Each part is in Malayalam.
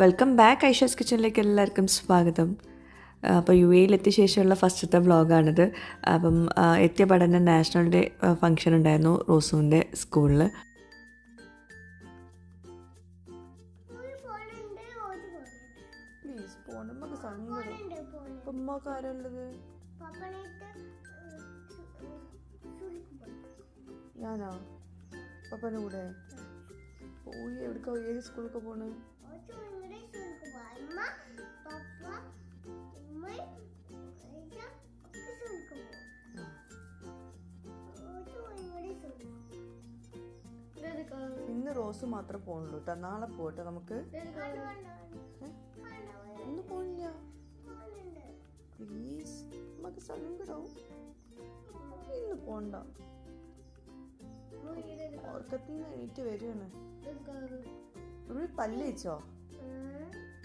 വെൽക്കം ബാക്ക് ഐഷാസ് കിച്ചണിലേക്ക് എല്ലാവർക്കും സ്വാഗതം. അപ്പോൾ യു എയിലെത്തിയ ശേഷമുള്ള ഫസ്റ്റത്തെ വ്ളോഗാണിത്. അപ്പം എത്തിയ പഠനം നാഷണൽ ഡേ ഫംഗ്ഷൻ ഉണ്ടായിരുന്നു റോസുവിൻ്റെ സ്കൂളിൽ. ഞാനോ പപ്പൻ്റെ കൂടെ പോയി എവിടേക്കോ ഏത് സ്കൂളിലൊക്കെ പോണ്? ഇന്ന് റോസ് മാത്രം പോണുള്ളൂ കേട്ടോ. നാളെ പോട്ടെ നമുക്ക്. ഇന്ന് പോണില്ല പ്ലീസ്, നമുക്ക് സങ്കടാവും. ഇന്ന് പോണ്ട, ഓർക്കത്തിന് എണീറ്റ് വരുവാണ്. റൂയി പല്ല് വെച്ചോ?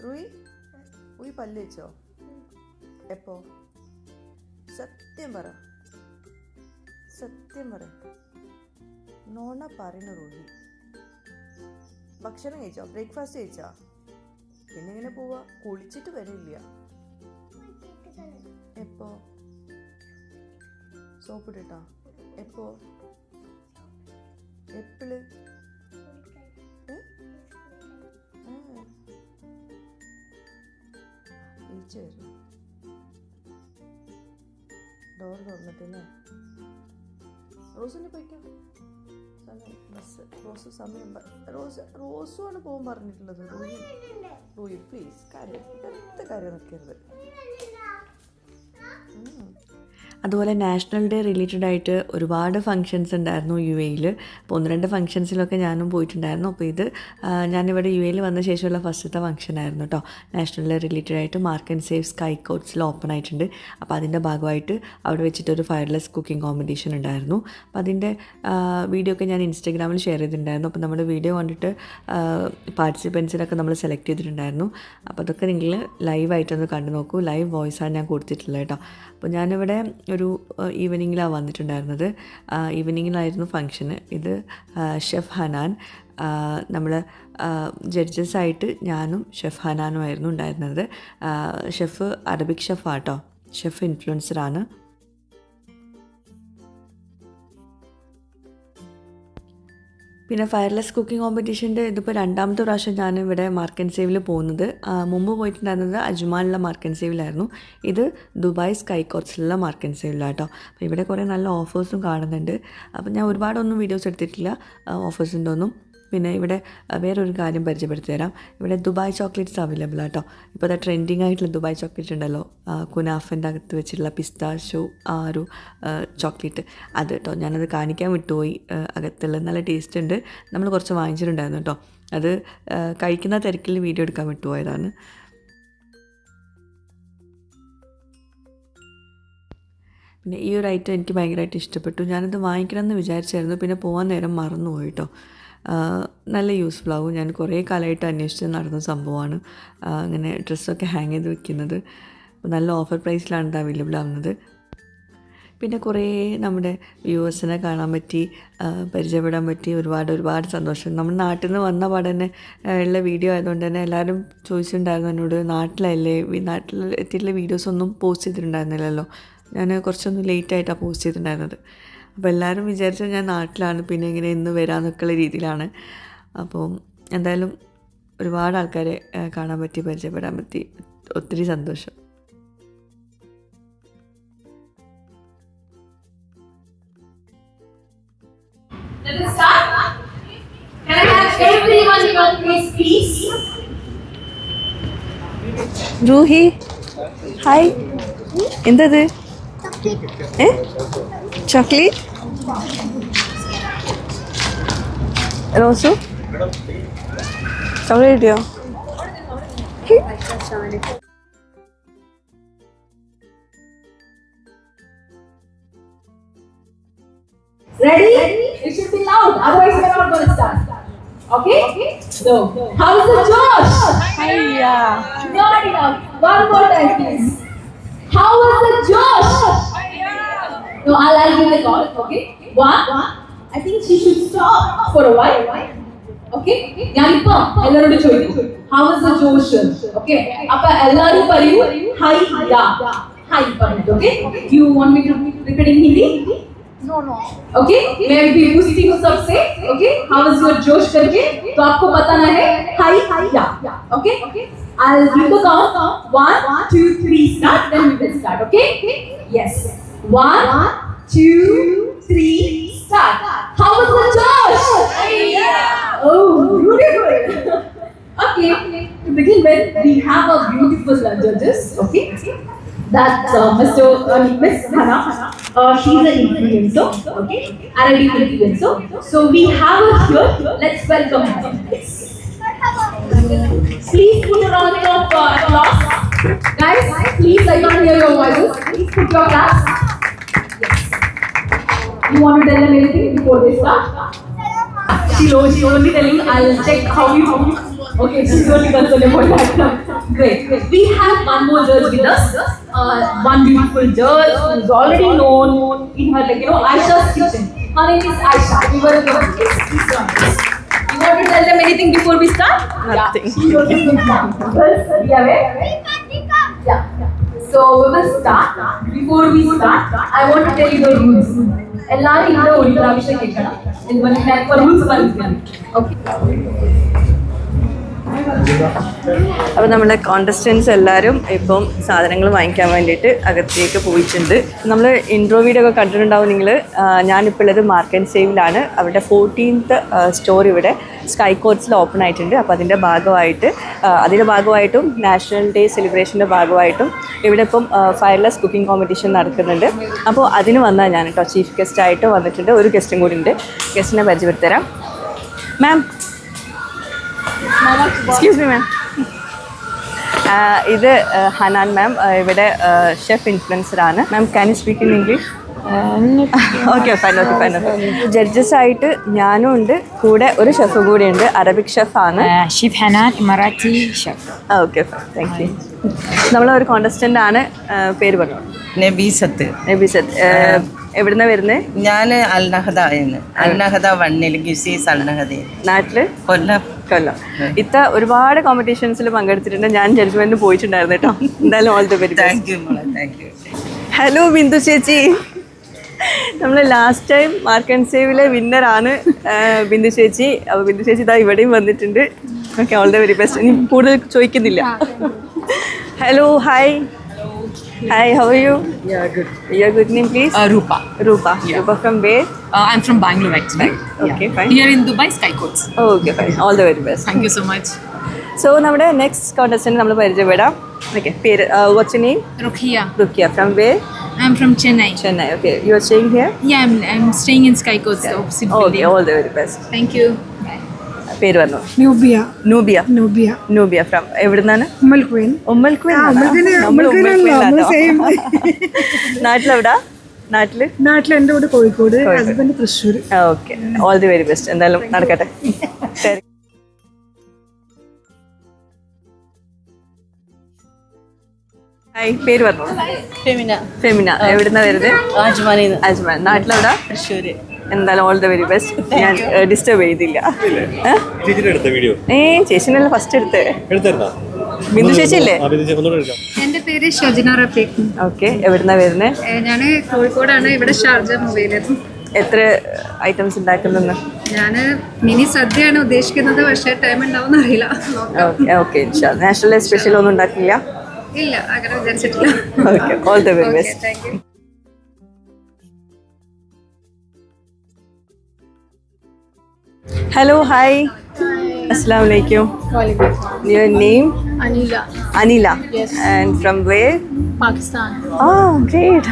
റൂയി പല്ല് വെച്ചോ? എപ്പോ? സത്യം പറ, സത്യം പറ. നോണ പറയുന്ന റൂഹി. ഭക്ഷണം കഴിച്ചോ? ബ്രേക്ക്ഫാസ്റ്റ് കഴിച്ചോ? പിന്നെ എങ്ങനെ പോവാ? കുളിച്ചിട്ട് വരില്ല. എപ്പോ? സോപ്പിട്ടാ? എപ്പോ? എപ്പോഴ്? ഈച്ച വരും. ഡോർ തുറന്നിട്ടില്ലേ? റോസിന് പോയിക്കോ. ബസ് റോസ് സമയം റോസുമാണ് പോകാൻ പറഞ്ഞിട്ടുള്ളത്. റൂയി പ്ലീസ്, കാര്യം അടുത്ത കാര്യം നിൽക്കരുത്. അതുപോലെ നാഷണൽ ഡേ റിലേറ്റഡ് ആയിട്ട് ഒരുപാട് ഫങ്ഷൻസ് ഉണ്ടായിരുന്നു യു എയിൽ. അപ്പോൾ 1-2 ഫങ്ഷൻസിലൊക്കെ ഞാനും പോയിട്ടുണ്ടായിരുന്നു. അപ്പോൾ ഇത് ഞാനിവിടെ യു എയിൽ വന്ന ശേഷമുള്ള ഫസ്റ്റത്തെ ഫംഗ്ഷൻ ആയിരുന്നു കേട്ടോ. നാഷണൽ ഡേ റിലേറ്റഡ് ആയിട്ട് മാർക്ക് ആൻഡ് സേവ് സ്കൈ കോട്ട്സിൽ ഓപ്പൺ ആയിട്ടുണ്ട്. അപ്പോൾ അതിൻ്റെ ഭാഗമായിട്ട് അവിടെ വെച്ചിട്ടൊരു ഫയർലെസ് കുക്കിംഗ് കോമ്പറ്റീഷൻ ഉണ്ടായിരുന്നു. അപ്പോൾ അതിൻ്റെ വീഡിയോ ഒക്കെ ഞാൻ ഇൻസ്റ്റാഗ്രാമിൽ ഷെയർ ചെയ്തിട്ടുണ്ടായിരുന്നു. അപ്പോൾ നമ്മുടെ വീഡിയോ കണ്ടിട്ട് പാർട്ടിസിപ്പൻസിനൊക്കെ നമ്മൾ സെലക്ട് ചെയ്തിട്ടുണ്ടായിരുന്നു. അപ്പോൾ അതൊക്കെ നിങ്ങൾ ലൈവായിട്ടൊന്ന് കണ്ടു നോക്കൂ. ലൈവ് വോയിസാണ് ഞാൻ കൊടുത്തിട്ടുള്ളത് കേട്ടോ. അപ്പോൾ ഞാനിവിടെ ഒരു ഈവനിങ്ങിലാണ് വന്നിട്ടുണ്ടായിരുന്നത്. ഈവനിങ്ങിലായിരുന്നു ഫങ്ഷന്. ഇത് ഷെഫ് ഹനാൻ, നമ്മൾ ജഡ്ജസായിട്ട് ഞാനും ഷെഫ് ഹനാനുമായിരുന്നു ഉണ്ടായിരുന്നത്. ഷെഫ് അറബിക് ഷെഫാട്ടോ, ഷെഫ് ഇൻഫ്ലുവൻസറാണ്. പിന്നെ ഫയർലെസ് കുക്കിംഗ് കോമ്പറ്റീഷൻ്റെ ഇതിപ്പോൾ 2ാമത്തെ പ്രാവശ്യം ഞാനിവിടെ മാർക്ക് ആൻഡ് സേവിൽ പോകുന്നത്. മുമ്പ് പോയിട്ടുണ്ടായിരുന്നത് അജ്മാനിലെ മാർക്ക് ആൻഡ് സേവിലായിരുന്നു. ഇത് ദുബായ് സ്കൈ കോട്ട്സിലുള്ള മാർക്ക് ആൻഡ് സേവിലാട്ടോ. അപ്പോൾ ഇവിടെ കുറേ നല്ല ഓഫേഴ്സും കാണുന്നുണ്ട്. അപ്പോൾ ഞാൻ ഒരുപാടൊന്നും വീഡിയോസ് എടുത്തിട്ടില്ല ഓഫേഴ്സിൻ്റെ ഒന്നും. പിന്നെ ഇവിടെ വേറൊരു കാര്യം പരിചയപ്പെടുത്തി തരാം. ഇവിടെ ദുബായ് ചോക്ലേറ്റ്സ് അവൈലബിൾ ആട്ടോ. ഇപ്പോൾ അത് ട്രെൻഡിങ് ആയിട്ടുള്ള ദുബായ് ചോക്ലേറ്റ് ഉണ്ടല്ലോ, കുനാഫൻ്റെ അകത്ത് വെച്ചിട്ടുള്ള പിസ്താഷോ ആ ഒരു ചോക്ലേറ്റ്, അത് കേട്ടോ. ഞാനത് കാണിക്കാൻ വിട്ടുപോയി. അകത്തുള്ള നല്ല ടേസ്റ്റ് ഉണ്ട്. നമ്മൾ കുറച്ച് വാങ്ങിച്ചിട്ടുണ്ടായിരുന്നു കേട്ടോ. അത് കഴിക്കുന്ന തിരക്കിൽ വീഡിയോ എടുക്കാൻ വിട്ടുപോയതാണ്. പിന്നെ ഈ ഒരു ഐറ്റം എനിക്ക് ഭയങ്കരമായിട്ട് ഇഷ്ടപ്പെട്ടു. ഞാനത് വാങ്ങിക്കണമെന്ന് വിചാരിച്ചായിരുന്നു, പിന്നെ പോകാൻ നേരം മറന്നുപോയി കേട്ടോ. നല്ല യൂസ്ഫുൾ ആവും. ഞാൻ കുറേ കാലമായിട്ട് അന്വേഷിച്ച് നടന്ന സംഭവമാണ് അങ്ങനെ ഡ്രസ്സൊക്കെ ഹാങ് ചെയ്ത് വെക്കുന്നത്. നല്ല ഓഫർ പ്രൈസിലാണ് ഇത് അവൈലബിൾ ആവുന്നത്. പിന്നെ കുറേ നമ്മുടെ വ്യൂവേഴ്സിനെ കാണാൻ പറ്റി, പരിചയപ്പെടാൻ പറ്റി. ഒരുപാട് സന്തോഷം. നമ്മുടെ നാട്ടിൽ നിന്ന് വന്ന പാടന്നെ ഉള്ള വീഡിയോ ആയതുകൊണ്ട് തന്നെ എല്ലാവരും ചോദിച്ചിട്ടുണ്ടായിരുന്നു എന്നോട്, നാട്ടിലല്ലേ, നാട്ടിൽ എത്തിയിട്ടുള്ള വീഡിയോസൊന്നും പോസ്റ്റ് ചെയ്തിട്ടുണ്ടായിരുന്നില്ലല്ലോ. ഞാൻ കുറച്ചൊന്നും ലേറ്റായിട്ടാണ് പോസ്റ്റ് ചെയ്തിട്ടുണ്ടായിരുന്നത്. അപ്പോൾ എല്ലാവരും വിചാരിച്ചാൽ ഞാൻ നാട്ടിലാണ്, പിന്നെ ഇങ്ങനെ എന്ന് വരാമെന്നൊക്കെയുള്ള രീതിയിലാണ്. അപ്പോൾ എന്തായാലും ഒരുപാട് ആൾക്കാരെ കാണാൻ പറ്റി, പരിചയപ്പെടാൻ പറ്റി. ഒത്തിരി സന്തോഷം. റൂഹി ഹായ്, എന്തത്? ചോക്ലേറ്റ്? റോസു ചോക്ലേറ്റ് കിട്ടിയോ? Ready? It should be loud, otherwise we're not going to start. Okay? So, how's the Josh? Hiya. Not enough. One more time, please. How was the Josh? No, I'll give the call. Okay? One. I think she should stop for a while. Okay? ഞാനിപ്പോ എല്ലാവരോടും ചോദിക്കും. How is the Josh? Okay? അപ്പൊ എല്ലാവരും പറയൂ hi ya. Hi പറഞ്ഞിട്ട്. Okay? Do you want me to repeat in Hindi? No. Okay? मैं भी उसी को सबसे. Okay? How is your Josh करके तो आपको बताना है hi ya. Okay? I'll give the count. 1, 2, 3 start. Then we will start. Okay? Yes. 1, 2, 3 start. How was the Josh? Yeah. Oh, beautiful. Okay. To begin with, we have a beautiful judges. Okay. That's Miss Hannah. She's an influencer. Okay. R&D influencer. So we have her here. Let's welcome her. Please put a round of applause. Guys, please, I can't hear your voices. Please put your claps. Yes. You want to tell them anything before they start? She's only telling, I'll check how you. Okay, she's only concerned about that. Great. We have one more judge with us. One beautiful judge who's already known in her, Aisha's kitchen. Her name is Aisha. We were in the please join us. You want to tell them anything before we start? Nothing. Yeah, she's only good now. Yeah, yeah. So we will start. Before we start, I want to tell you the rules. എല്ലാവരും ഇവിടെ ഒരു പ്രാവശ്യം കേൾക്കണം. എന്തുകൊണ്ട് ഞാൻ റൂൾസ് പറയുകയാണ്. Okay. അപ്പോൾ നമ്മുടെ കോണ്ടസ്റ്റൻസ് എല്ലാവരും ഇപ്പം സാധനങ്ങൾ വാങ്ങിക്കാൻ വേണ്ടിയിട്ട് അകത്തേക്ക് പോയിട്ടുണ്ട്. നമ്മൾ ഇൻട്രോ വീഡിയോ ഒക്കെ കണ്ടിട്ടുണ്ടാവും നിങ്ങൾ. ഞാനിപ്പോൾ ഉള്ളത് മാർക്ക് ആൻഡ് സേവിലാണ്. അവരുടെ 14th സ്റ്റോർ ഇവിടെ സ്കൈ കോർട്സിൽ ഓപ്പൺ ആയിട്ടുണ്ട്. അപ്പോൾ അതിൻ്റെ ഭാഗമായിട്ടും നാഷണൽ ഡേ സെലിബ്രേഷൻ്റെ ഭാഗമായിട്ടും ഇവിടെ ഇപ്പം ഫയർലെസ് കുക്കിംഗ് കോമ്പറ്റീഷൻ നടക്കുന്നുണ്ട്. അപ്പോൾ അതിന് വന്നാൽ ഞാൻ കേട്ടോ ചീഫ് ഗസ്റ്റായിട്ട് വന്നിട്ടുണ്ട്. ഒരു ഗസ്റ്റും കൂടി ഉണ്ട്. ഗസ്റ്റിനെ പരിചയപ്പെടുത്തരാം. Ma'am, excuse me ma'am. ഇത് ഹനാൻ മാം, ഇവിടെ ഷെഫ് ഇൻഫ്ലുവൻസറാണ്. Ma'am, can you speak in English? Okay, fine. Judges ആയിട്ട് ഞാനും ഉണ്ട്, കൂടെ ഒരു ഷെഫ് കൂടി ഉണ്ട്. അറബിക് ഷെഫാണ്. Chef Hanan, Marathi chef. Okay, fine, thank you. നമ്മളൊരു കോണ്ടസ്റ്റൻ്റ് ആണ്. പേര് പറഞ്ഞു. നബീസത്ത്. എവിടുന്നാ വരുന്നത്? ഞാൻ അൽനഹദായിരുന്നു. അൽനഹദ 1 ഗിസീസ് അൽനഹദ. നാട്ടില് കൊല്ലം. ഇത്ത ഒരുപാട് കോമ്പറ്റീഷൻസിൽ പങ്കെടുത്തിട്ടുണ്ട്. ഞാൻ ജഡ്ജ്മെന്റിന് പോയിട്ടുണ്ടായിരുന്നു കേട്ടോ. എന്തായാലും all the very thank you മോളെ, താങ്ക് യു. ഹലോ ബിന്ദു ചേച്ചി, നമ്മൾ ലാസ്റ്റ് ടൈം മാർക്ക് ആൻഡ് സേവിലെ വിന്നറാണ് ബിന്ദു ചേച്ചി. അപ്പോൾ ബിന്ദു ചേച്ചി ഇതാ ഇവിടെയും വന്നിട്ടുണ്ട്. Okay, all the very best. Hello കൂടുതൽ ചോദിക്കുന്നില്ല. ഹലോ, ഹായ്. Hi, how are you? Yeah, good. Your good name, please? Rupa. Rupa. Yeah. Rupa from where? I'm from Bangalore actually. Okay, fine. Here in Dubai, Sky Courts. Oh, okay, fine. All the very best. Thank you so much. So, നമ്മുടെ നെക്സ്റ്റ് കോണ്ടസ്റ്റന്റ് നമ്മൾ പരിചയപ്പെടാം. Okay, പേര് what's your name? Rukia. Rukia. From where? I'm from Chennai. Chennai. Okay, you are staying here? Yeah, I'm staying in Sky Courts, the opposite Okay, building. all the very best. Thank you. പേര് പറഞ്ഞു. നൂബിയ. നൂബിയ ഫ്രം എവിടുന്നാണ്? ഉമ്മൽക്കുവൻ. നാട്ടിലെവിടാ? നാട്ടിൽ എൻ്റെ കൂടെ Kozhikode, husband Thrissur. Okay, all the very best. എന്തായാലും നടക്കട്ടെ. ഹായ്, പേര് പറഞ്ഞു. ഫെമിന. എവിടുന്നാ വരുന്നത്? അജ്മാൻ. നാട്ടിലെവിടാ? തൃശ്ശൂര്. എന്തായാലും ഓൾ ദ വെരി ബെസ്റ്റ്. ഞാൻ ഡിസ്റ്റർബ് ചെയ്തില്ല. ചേച്ചിനല്ല ഫസ്റ്റ് എടുത്തേ. ബിന്ദു ചേച്ചിയല്ലേ? എന്റെ പേര് ഷജന റഫീഖ്. ഓക്കെ, എവിടുന്നാ വരുന്നത്? ഞാൻ കോഴിക്കോടാണ്. ഇവിടെ ഷാർജ മൊബൈലിൽ. എത്ര ഐറ്റംസ് ഉണ്ടാക്കുന്നെന്ന്? ഞാൻ മിനി സദ്യയാണ് ഉദ്ദേശിക്കുന്നത്, പക്ഷേ ടൈം ഉണ്ടാവുമെന്ന് അറിയില്ല. ഓക്കെ, നാഷണൽ ഡേ സ്പെഷ്യൽ ഒന്നും ഉണ്ടാക്കില്ല? ഇല്ല, അങ്ങനെ വിചാരിച്ചിട്ടില്ല. Okay, all the very best. Thank you. Hello, hi. Assalamu alaikum. Your name? Anila. Yes. And from where? Pakistan. Oh, great.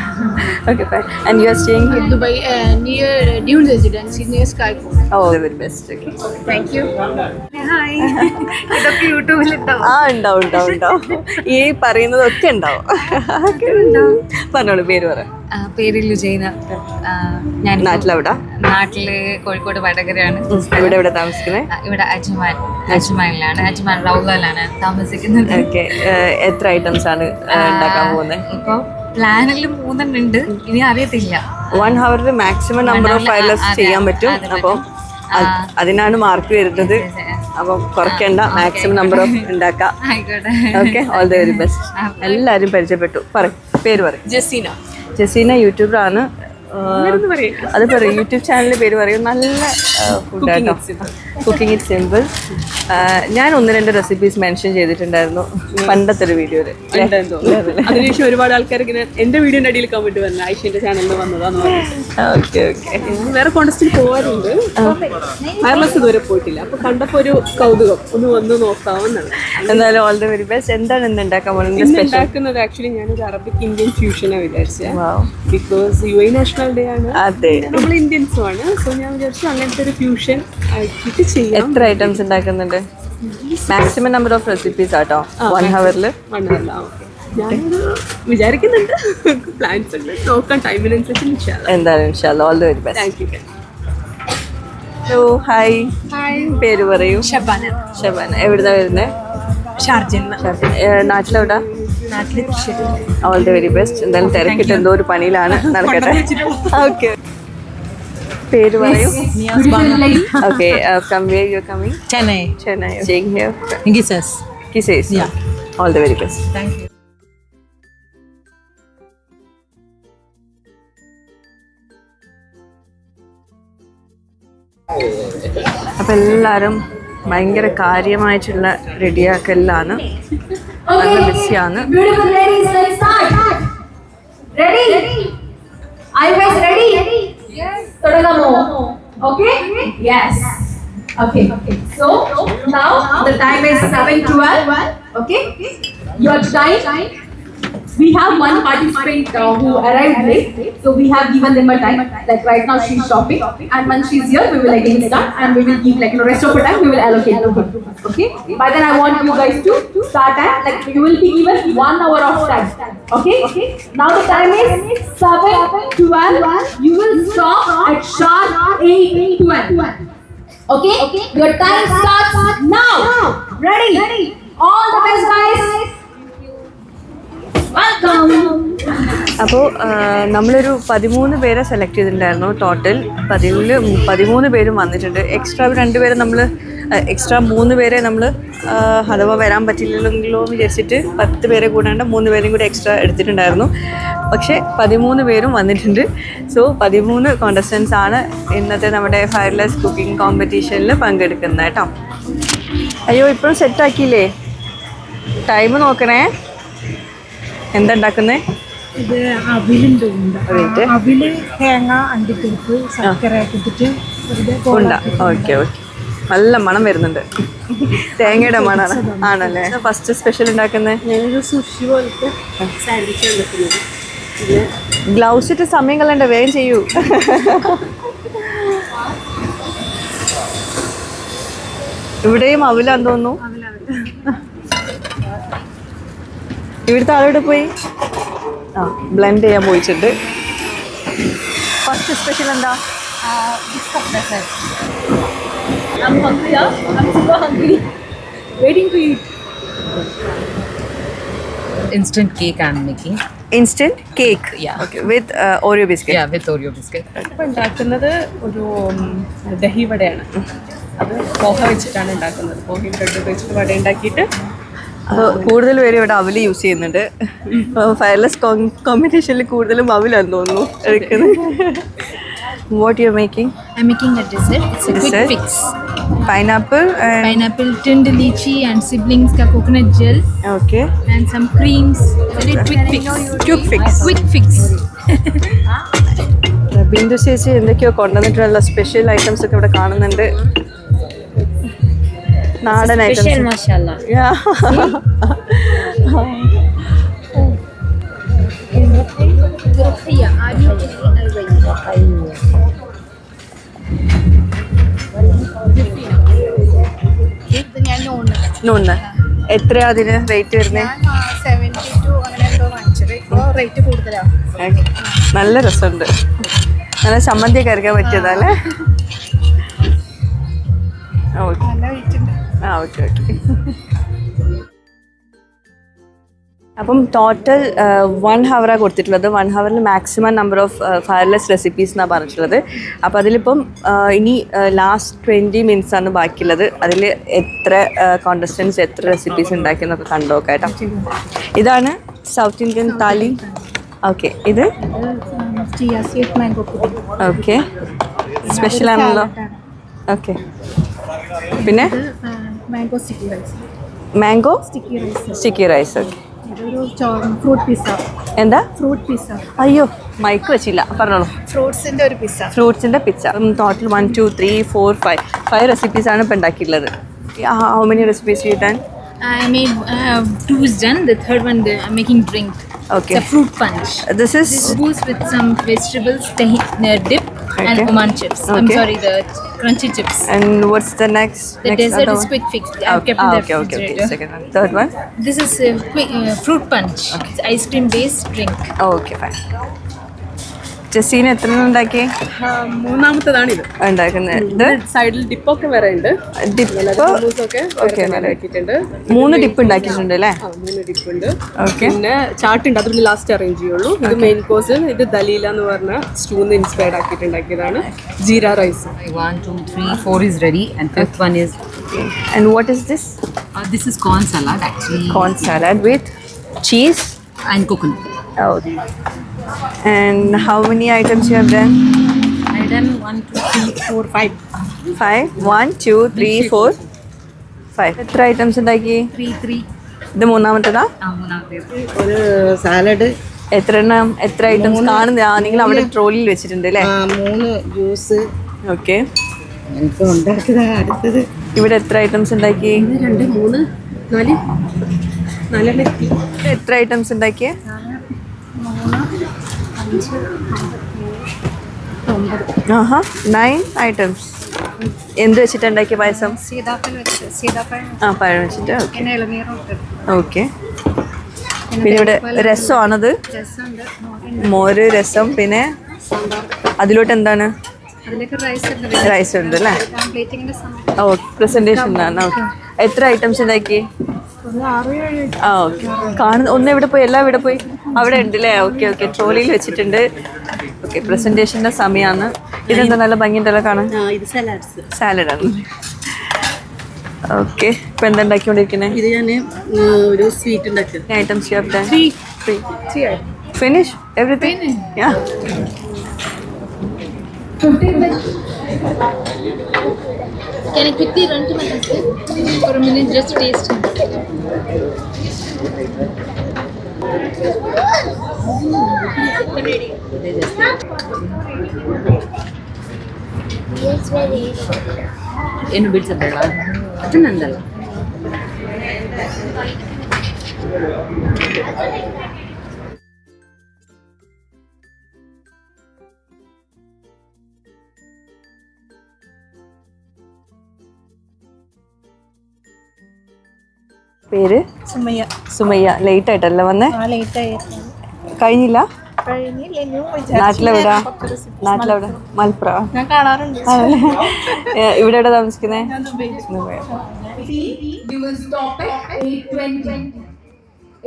Okay, fine. And you are staying here? Dubai, near Dune Residency, near Sky Court. Oh, the very best. Okay. Thank you. Hi. ഇതൊക്കെ യൂട്യൂബിൽ ഉണ്ടാവും. ഉണ്ടാവും. ഈ പറയുന്നതൊക്കെ ഉണ്ടാവും. പറഞ്ഞോളൂ, പേര് പറ. പേര് ലുജൈന. ഞാൻ നാട്ടിലെവിടാ? നാട്ടില് കോഴിക്കോട് വടകരയാണ്. എവിടെ താമസിക്കുന്നത്? ഇവിടെ അജ്മാനിലാണ്. അജ്മാൻ റൗലയിലാണ് താമസിക്കുന്നത്. ഓക്കെ, എത്ര ഐറ്റംസ് ആണ് ഉണ്ടാക്കാൻ പോകുന്നത്? ഇപ്പൊ പ്ലാനിൽ 3 ഉണ്ട്, ഇനി അറിയത്തില്ല. 1 hour maximum number of fireless ചെയ്യാൻ പറ്റും. അപ്പം അതിനാണ് മാർക്ക് വരുന്നത്. അപ്പം കുറയ്ക്കേണ്ട, മാക്സിമം നമ്പർ ഓഫ് ഉണ്ടാക്കാം. ആയിക്കോട്ടെ. Okay, all the very best. എല്ലാവരും പരിചയപ്പെട്ടു. പേര് പറയും. ജസീന യൂട്യൂബറാണ്. അത് പറയും, യൂട്യൂബ് ചാനലിൻ്റെ പേര് പറയും. നല്ല ഫുഡാട്ടോ, കുക്കിംഗ് ഇറ്റ് സിമ്പിൾ. ഞാൻ 1-2 റെസിപ്പീസ് മെൻഷൻ ചെയ്തിട്ടുണ്ടായിരുന്നു പണ്ടത്തെ ഒരു വീഡിയോയിൽ. അതിനുശേഷം ഒരുപാട് ആൾക്കാർ ഇങ്ങനെ എന്റെ വീഡിയോന്റെ അടിയിൽ കമന്റ് വന്നു, ആയിഷന്റെ ചാനലിൽ വന്നതാന്ന് പറഞ്ഞു. Okay okay. വേറെ കോൺടെസ്റ്റിൽ പോകാറുണ്ട്, വയർലെസ് ഇതുവരെ പോയിട്ടില്ല. അപ്പൊ കണ്ടപ്പോ ഒരു കൗതുകം, ഒന്ന് വന്ന് നോക്കാമെന്നാണ്. എന്തായാലും ഓൾ ദ വെരി ബെസ്റ്റ്. എന്താണ് ഇന്ന് ഉണ്ടാക്കാൻ പോകുന്നത്? സ്പെഷ്യൽ ഉണ്ടാക്കുന്നത് ആക്ച്വലി ഞാനൊരു അറബിക് ഇന്ത്യൻ ഫ്യൂഷനാണ് വിചാരിച്ചത്. ബിക്കോസ് UAE നാഷണൽ ഡേ ആണ്, അതെ, നമ്മൾ ഇന്ത്യൻസും ആണ്. സോ ഞാൻ വിചാരിച്ചു അങ്ങനത്തെ ഒരു ഫ്യൂഷൻ ആക്കിയിട്ട് ചെയ്യാം. എത്ര ഐറ്റംസ് ഉണ്ടാക്കുന്നുണ്ട്? മാക്സിമം നമ്പർ ഓഫ് റെസിപ്പീസ് ആട്ടോ 1 hour-ല്. ഞാനൊരു വിചാരിക്കുന്നുണ്ട്, പ്ലാൻസ് ഉണ്ട്, നോക്കാം ടൈമിനനുസരിച്ച്. എന്തായാലും ഇൻഷാല്ലാ all the very best. Thank you. Hello, hi. പേര് പറയൂ. ഷബാന. ഷബാന. എവിടുന്നാ വരുന്നത്? ഷാർജയിൽ. നാട്ടിലെവിടാ? നാട്ടില് Thrissur. All the very best. എന്തായാലും തിരക്കിട്ട് എന്തോ ഒരു പണിയിലാണ്, നടക്കട്ടെ. ഓക്കെ, പേര് പറയൂ. Okay, from where you are coming? Chennai. Chennai. Staying here? Gisas. Kisses. Yeah. All the very best. Thank you. അപ്പം എല്ലാവരും ഭയങ്കര കാര്യമായിട്ടുള്ള റെഡിയാക്കലിലാണ്, നല്ല ബിസിയാണ്. Beautiful ladies, let's start. Ready? Are you guys ready? Yes. Todagamo. Okay? Yes. Okay. So now the time is 7:12. Okay? Your time. We have one participant who arrived late, so we have given them a time. Like right now she's shopping, and when she's here, we will again start, and we will give like rest of the time we will allocate to her. Okay? By then I want you guys to start at like you will be given 1 hour of time. Okay? Now the time is 7:12. You will stop at sharp 8:12. Okay? Your time starts now. Ready? All the best, guys. Welcome. അപ്പോൾ നമ്മളൊരു 13 പേരെ സെലക്ട് ചെയ്തിട്ടുണ്ടായിരുന്നു ടോട്ടൽ. 13 പേരും വന്നിട്ടുണ്ട്. എക്സ്ട്രാ 2 പേരെ നമ്മൾ എക്സ്ട്രാ 3 പേരെ നമ്മൾ അഥവാ വരാൻ പറ്റില്ലെങ്കിലോ എന്ന് വിചാരിച്ചിട്ട് 10 പേരെ കൂടാണ്ട് 3 പേരും കൂടി എക്സ്ട്രാ എടുത്തിട്ടുണ്ടായിരുന്നു. പക്ഷേ 13 പേരും വന്നിട്ടുണ്ട്. സോ 13 കോണ്ടസ്റ്റൻസ് ആണ് ഇന്നത്തെ നമ്മുടെ ഫയർലെസ് കുക്കിംഗ് കോമ്പറ്റീഷനിൽ പങ്കെടുക്കുന്നത് കേട്ടോ. അയ്യോ, ഇപ്പോഴും സെറ്റാക്കിയില്ലേ? ടൈം നോക്കണേ. എന്താ ഉണ്ടാക്കുന്നത്? ഇത് അവിലുണ്ട്. അവില്, അവില്, തേങ്ങ, അണ്ടിപ്പരിപ്പ്, ശർക്കര ഇട്ടിട്ട് ഉണ്ടാ. ഓക്കെ. നല്ല മണം വരുന്നുണ്ട്. തേങ്ങയുടെ മണമാണ്. ആണല്ലേ? ഫസ്റ്റ് സ്പെഷ്യൽ ഉണ്ടാക്കുന്നത് ഞാനൊരു സുഷി പോലത്തെ സാൻഡ്വിച്ച് ഉണ്ടാക്കുന്നത്. ഗ്ലൗസ് ഇട്ട് സമയം കളയണ്ട, വേഗം ചെയ്യൂ. ഇവിടെയും അവിലാന്ന് തോന്നുന്നു. ഇവിടുത്തെ ആളോട് പോയി ബ്ലെൻഡ് ചെയ്യാൻ പോയിട്ടുണ്ട്. ഫസ്റ്റ് സ്പെഷ്യൽ എന്താ? I'm hungry. I'm super hungry. Waiting to eat. Instant cake I'm making. Instant cake. Yeah. Okay, with Oreo biscuit. Yeah, with Oreo biscuit. ഇപ്പം ഉണ്ടാക്കുന്നത് ഒരു ദഹി വടയാണ്. അത് പോഹ വെച്ചിട്ടാണ് ഉണ്ടാക്കുന്നത്. പോഹയും ബ്രെഡ് വെച്ചിട്ട് വട ഉണ്ടാക്കിയിട്ട്. അപ്പോൾ കൂടുതൽ പേര് ഇവിടെ അവല് യൂസ് ചെയ്യുന്നുണ്ട്. ഫയർലെസ് കോമ്പറ്റീഷനിൽ കൂടുതലും അവലാന്ന് തോന്നുന്നു എടുക്കുന്നത്. What you are making? I'm making a dessert. It's a quick fix. Pineapple and Pineapple, tinned lychee, and siblings ka coconut gel, okay. and some creams. Very quick fix. Quick fix. Quick fix. Bindu ചേച്ചി എന്തൊക്കെയോ കൊണ്ടുവന്നിട്ടുള്ള സ്പെഷ്യൽ ഐറ്റംസ് ഒക്കെ ഇവിടെ കാണുന്നുണ്ട്. നാടൻ ഐറ്റംസ്. mashallah. നൂന്ന് എത്രയാ അതിന് റേറ്റ് വരുന്നത്? 72 അങ്ങനെ എന്തോ വാങ്ങിച്ചത്. ഇപ്പോൾ റേറ്റ് കൂടുതലാണ്. നല്ല രസമുണ്ട്. നല്ല ചമ്മന്തിയൊക്കെ അരയ്ക്കാൻ പറ്റിയതല്ലേ? ഓക്കെ. നല്ല വെയിറ്റ് ഉണ്ട്. ഓക്കെ. അപ്പം ടോട്ടൽ 1 ഹവറാണ് കൊടുത്തിട്ടുള്ളത്. 1 ഹവറിൽ maximum number of fireless recipes എന്നാണ് പറഞ്ഞിട്ടുള്ളത്. അപ്പോൾ അതിലിപ്പം ഇനി ലാസ്റ്റ് 20 മിനിറ്റ്സ് ആണ് ബാക്കിയുള്ളത്. അതിൽ എത്ര കോണ്ടസ്റ്റൻസ് എത്ര റെസിപ്പീസ് ഉണ്ടാക്കിയെന്നൊക്കെ കണ്ടോക്കാം കേട്ടോ. ഇതാണ് സൗത്ത് ഇന്ത്യൻ താലി. ഓക്കെ, ഇത് chia seed mango pudding. Okay, special ആണല്ലോ. ഓക്കെ, പിന്നെ Mango sticky rice. Mango Sticky rice. Sticky rice. Okay, ഇതൊരു ഫ്രൂട്ട് പിസ്സ. എന്താ? Fruit pizza. അയ്യോ, മൈക്ക് വെച്ചില്ല, പറഞ്ഞോളൂ. ഫ്രൂട്ട്സിന്റെ ഒരു പിസ്സ. ഫ്രൂട്ട്സിൻ്റെ പിസ്സ. ടോട്ടൽ 1 2 3 4 5 റെസിപ്പീസാണ് ഇപ്പോൾ ഉണ്ടാക്കിയിട്ടുള്ളത്. How many recipes you done? I made 2 is done. The third one I'm making drink. Okay. It's a fruit punch. This is This boost with some vegetables, dip, and Okay. Oman chips. I'm Okay. sorry, the crunchy chips. and what's the next? The next dessert other is one? quick fix. I've kept in the Okay. refrigerator. Second one. Third one? This is quick fruit punch. It's ice cream based drink. Okay, fine. Jaseena എത്ര ഉണ്ടാക്കി മൂന്നാമത്തതാണിത്. ഉണ്ടാക്കുന്നത്? ഇത് സൈഡിൽ ഡിപ്പൊക്കെ വേറെ ഉണ്ട്. ഡിപ്പ്. ഓക്കെ, ഉണ്ടാക്കിയിട്ടുണ്ട്. 3 ഡിപ്പ് ഉണ്ടാക്കിയിട്ടുണ്ട് അല്ലേ? 3 ഡിപ്പ് ഉണ്ട്. ഓക്കെ, പിന്നെ ചാട്ടുണ്ട്, അത് പിന്നെ ലാസ്റ്റ് അറേഞ്ച് ചെയ്യുള്ളൂ. ഇത് മെയിൻ കോഴ്സ്. ഇത് ദലീല എന്ന് പറഞ്ഞ സ്റ്റൂന്ന് ഇൻസ്പയർഡ് ആക്കിയിട്ട് ഉണ്ടാക്കിയതാണ്. Jeera rice. 1 2 3 4 is ready and fifth one is and what is this? this is corn salad actually Corn salad with cheese. and coconut. Oh. And how many items you have done? I done 1 2 3 4 5. 5. 1 2 3 4 5. എത്ര ഐറ്റംസ് ഉണ്ടാക്കി? 3 ഇത് മൂന്നാമത്തേതാ? ഒരു സാലഡ്, എത്ര ഐറ്റംസ് കാണുന്ന നിങ്ങൾ അവിടെ ട്രോളിൽ വെച്ചിട്ടുണ്ട് അല്ലേ? 3 ജ്യൂസ്. ഓക്കെ, എനിക്ക് ഉണ്ടാക്കിയതാ. അടുത്തത് ഇവിടെ എത്ര ഐറ്റംസ് ഉണ്ടാക്കി? 2 3 4 4 എത്ര ഐറ്റംസ് ഉണ്ടാക്കിയേ? 9 ഐറ്റംസ്. എന്ത് വെച്ചിട്ടുണ്ടാക്കിയ പായസം? പഴം വെച്ചിട്ട്. ഓക്കെ, പിന്നെ ഇവിടെ രസമാണത്. മോര്, രസം, പിന്നെ അതിലോട്ട് എന്താണ്? റൈസ് ഉണ്ട് അല്ലേ? ഓ, പ്രസന്റേഷനിലാണ്. ഓക്കെ, എത്ര ഐറ്റംസ് ഉണ്ടാക്കി? ആ, ഓക്കെ. ഒന്ന് എവിടെ പോയി? എല്ലാം ഇവിടെ പോയി? അവിടെ ഉണ്ട് അല്ലേ? ഓക്കെ, ട്രോളിയിൽ വെച്ചിട്ടുണ്ട്. ഓക്കെ, പ്രസന്റേഷൻ്റെ സമയമാണ്. ഇതെന്താ നല്ല ഭംഗിയുണ്ടല്ലോ കാണാൻ? സാലഡാണ്. ഓക്കെ, ഇപ്പം എന്താ ഉണ്ടാക്കിക്കൊണ്ടിരിക്കുന്നത്? ഇത് ഞാൻ ഒരു സ്വീറ്റ് ഉണ്ടാക്കി. Items you have done? 3. Finish everything? Yeah. 15 minutes. Can I quickly run to my husband for a minute just to taste him? ಏನು ಬಿಡ್ಸಬೇಡ ಅದನ್ನಂದಲ್ಲ. പേര്? സുമയ്യ. ലേറ്റ് ആയിട്ടല്ലേ വന്നേ? കഴിഞ്ഞില്ല? നാട്ടിലെവിടാ? മലപ്പുറം. ഞാൻ കാണാറുണ്ട്. ഇവിടെ എവിടെ താമസിക്കുന്നേ? You will stop at 8:20.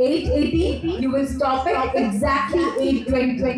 8:80. You will stop at exactly 8:20.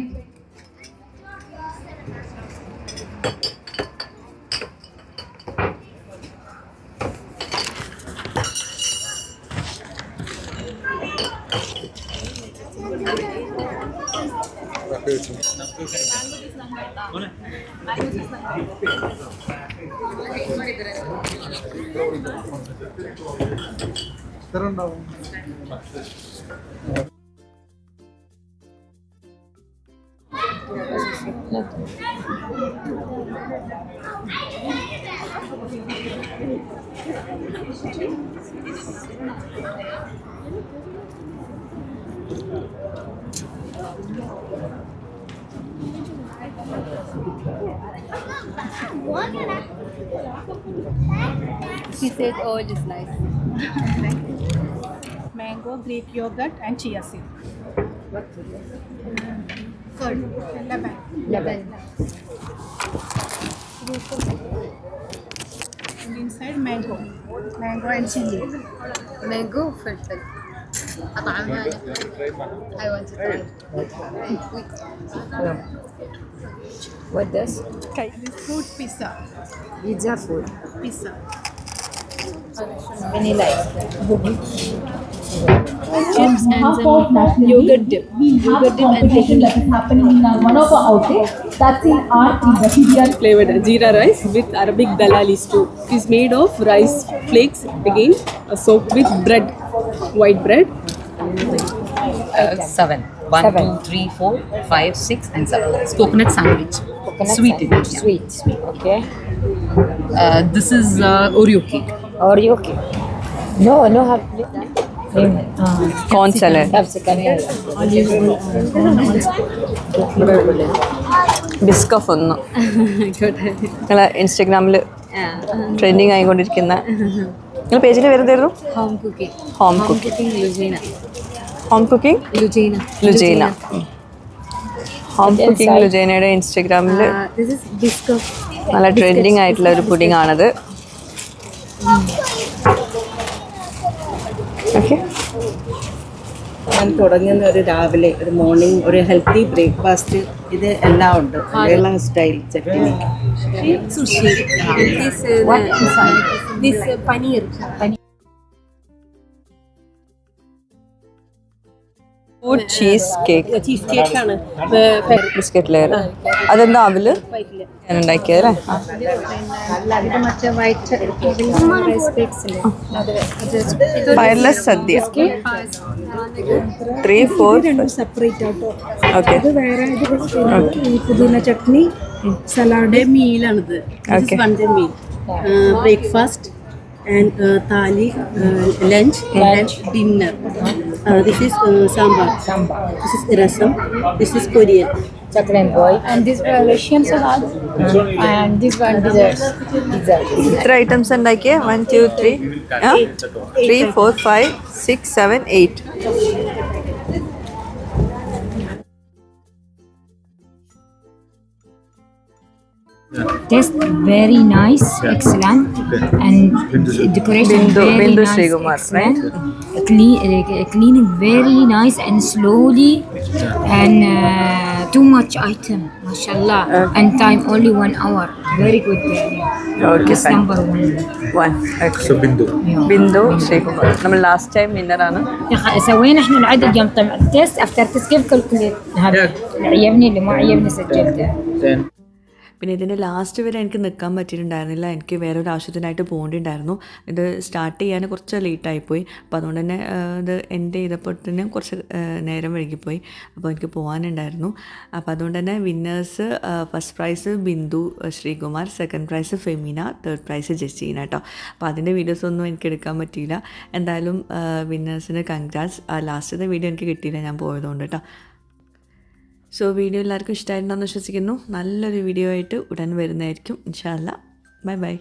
He said, "Oh, it is nice." Mango, Greek yogurt and chia seed. Curd. Lemon. And inside mango and chili. Mango filter. What this? Food pizza. Pizza food. Pizza. Vanilla ice cream. Chips and Half some of national yogurt day, dip. we have a competition that is happening in one of our outlets. That's in our Flavored jeera rice with Arabic dalali stew. It is made of rice flakes, again soaked with bread, white bread. 7. 1, 2, 3, 4, 5, 6, and 7. It's coconut sandwich. Sweet. Yeah. Sweet. Okay. This is Oreo cake. Oreo cake. No have corn salad, capsicum. Biscoff ഒന്ന് നിങ്ങളെ ഇൻസ്റ്റഗ്രാമിൽ ട്രെൻഡിങ് ആയിക്കൊണ്ടിരിക്കുന്ന നിങ്ങൾ പേജിൽ വരുന്നതായിരുന്നു Home cooking. Home cooking. Cooking Lugina. Home cooking Lugina. Lujaina. Home cooking ലുജൈനയുടെ ഇൻസ്റ്റഗ്രാമിൽ This is biscuit. നല്ല ട്രെൻഡിങ് ആയിട്ടുള്ള ഒരു പുഡിംഗ് ആണത്. ഓക്കെ, ഞാൻ തുടങ്ങുന്ന ഒരു രാവിലെ ഒരു മോർണിംഗ് ഒരു ഹെൽത്തി ബ്രേക്ക്ഫാസ്റ്റ് ഇത് എല്ലാം ഉണ്ട് Kerala style chutney. Sushi. This paneer. Food cheesecake, ചീസ് കേക്കാണ്. Biscuit layer. അതെന്താ അവല് ഞാൻ ഉണ്ടാക്കിയത് അല്ലേ? ഫയർലെസ് സദ്യ 3, 4 സെപ്പറേറ്റ് ആട്ടോ. ഓക്കെ. ഇത് വേറെ ഈ പുതിന ചട്നി സലാഡ് മീലാണിത്. Okay. Meal breakfast and thali, lunch and dinner. This is sambar. This is rasam. This is Korean. Chocolate boy. And this one Russian salad. And this one dessert. ഇത്ര ഐറ്റംസ് ഉണ്ടാക്കിയ 1, 2, 3 3, 4, 5, 6, 7, 8. Taste very nice, excellent, and decoration very Bindu nice, Srikumar, excellent. Cleaning very nice and slowly, and too much item, mashallah. And time only 1 hour. Very good. Okay, That's fine. number 1. 1. Okay. Bindu Sreekumar നമ്മൾ ലാസ്റ്റ് ടൈം വിന്നറാണ്. سوينا احنا العدد يوم طلع التست افتر تست كيف كالكوليت هذا اللي عجبني اللي ما عجبني سجلته. പിന്നെ ഇതിൻ്റെ ലാസ്റ്റ് വരെ എനിക്ക് നിൽക്കാൻ പറ്റിയിട്ടുണ്ടായിരുന്നില്ല. എനിക്ക് വേറൊരു ആവശ്യത്തിനായിട്ട് പോകേണ്ടിണ്ടായിരുന്നു. ഇത് സ്റ്റാർട്ട് ചെയ്യാൻ കുറച്ച് ലേറ്റായിപ്പോയി. അപ്പോൾ അതുകൊണ്ട് തന്നെ ഇത് എൻഡ് ചെയ്തപ്പോൾ തന്നെ കുറച്ച് നേരം വൈകിപ്പോയി. അപ്പോൾ എനിക്ക് പോകാനുണ്ടായിരുന്നു. അപ്പോൾ അതുകൊണ്ട് തന്നെ winners first prize Bindu Sreekumar, second prize Femina, third prize Jaseena കേട്ടോ. അപ്പോൾ അതിൻ്റെ വീഡിയോസൊന്നും എനിക്ക് എടുക്കാൻ പറ്റിയില്ല. എന്തായാലും വിന്നേഴ്സിന് കൺഗ്രാറ്റ്സ്. ലാസ്റ്റത്തെ വീഡിയോ എനിക്ക് കിട്ടിയില്ല ഞാൻ പോയതുകൊണ്ട് കേട്ടോ. സോ വീഡിയോ എല്ലാവർക്കും ഇഷ്ടമായിട്ടുണ്ടെന്ന് വിശ്വസിക്കുന്നു. നല്ലൊരു വീഡിയോ ആയിട്ട് ഉടൻ വരുന്നതായിരിക്കും ഇൻഷാ അല്ലാ. Bye bye.